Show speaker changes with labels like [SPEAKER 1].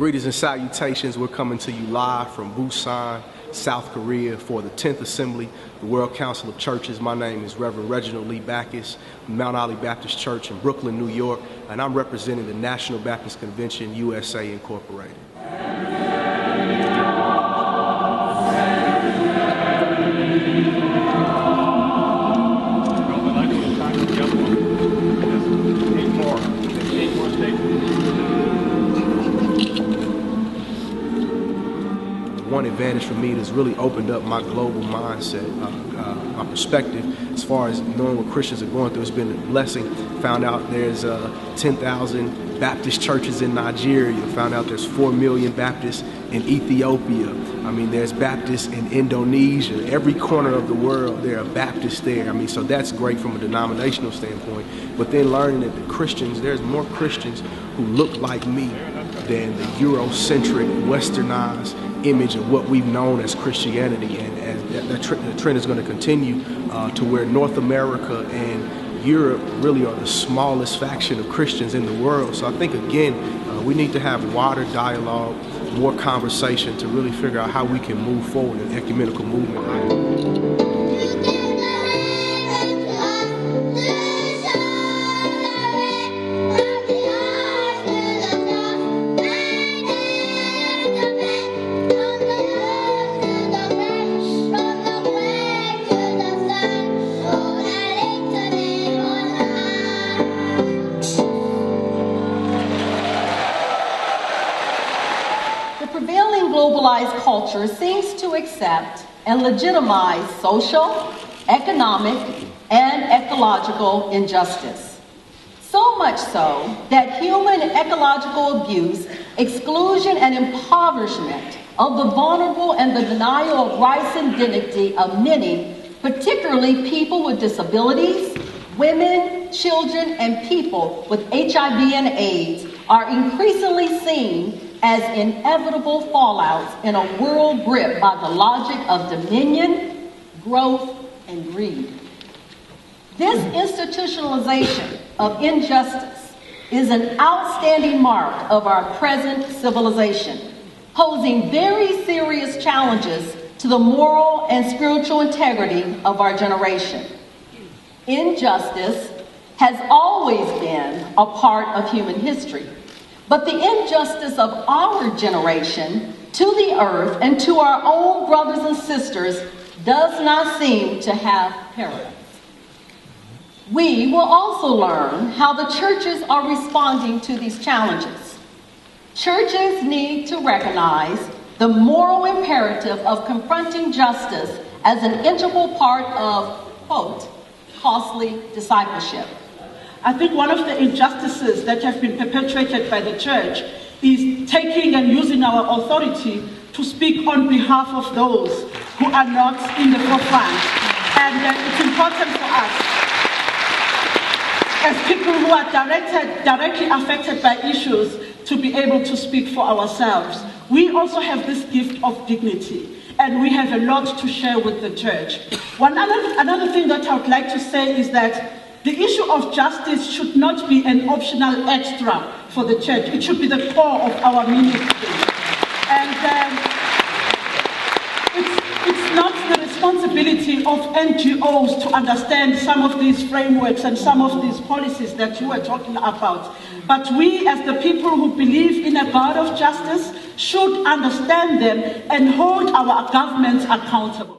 [SPEAKER 1] Greetings and salutations. We're coming to you live from Busan, South Korea for the 10th Assembly, the World Council of Churches. My name is Reverend Reginald Lee Backus, Mount Olive Baptist Church in Brooklyn, New York, and I'm representing the National Baptist Convention, USA, Incorporated. One advantage for me that's really opened up my global mindset, my perspective as far as knowing what Christians are going through. It's been a blessing. Found out there's 10,000 Baptist churches in Nigeria. Found out there's 4 million Baptists in Ethiopia. I mean, there's Baptists in Indonesia. Every corner of the world, there are Baptists there. I mean, so that's great from a denominational standpoint. But then learning that the Christians, there's more Christians who look like me than the Eurocentric, westernized image of what we've known as Christianity, and the trend is going to continue to where North America and Europe really are the smallest faction of Christians in the world. So I think, again, we need to have wider dialogue, more conversation to really figure out how we can move forward in ecumenical movement.
[SPEAKER 2] Globalized culture seems to accept and legitimize social, economic, and ecological injustice. So much so that human ecological abuse, exclusion, and impoverishment of the vulnerable and the denial of rights and dignity of many, particularly people with disabilities, women, children, and people with HIV and AIDS, are increasingly seen as inevitable fallouts in a world gripped by the logic of dominion, growth, and greed. This institutionalization of injustice is an outstanding mark of our present civilization, posing very serious challenges to the moral and spiritual integrity of our generation. Injustice has always been a part of human history. But the injustice of our generation to the earth and to our own brothers and sisters does not seem to have parallels. We will also learn how the churches are responding to these challenges. Churches need to recognize the moral imperative of confronting justice as an integral part of, quote, costly discipleship.
[SPEAKER 3] I think one of the injustices that have been perpetrated by the church is taking and using our authority to speak on behalf of those who are not in the forefront. And it's important for us, as people who are directly affected by issues, to be able to speak for ourselves. We also have this gift of dignity, and we have a lot to share with the church. Another thing that I would like to say is that the issue of justice should not be an optional extra for the church. It should be the core of our ministry. And it's not the responsibility of NGOs to understand some of these frameworks and some of these policies that you were talking about. But we, as the people who believe in a God of justice, should understand them and hold our governments accountable.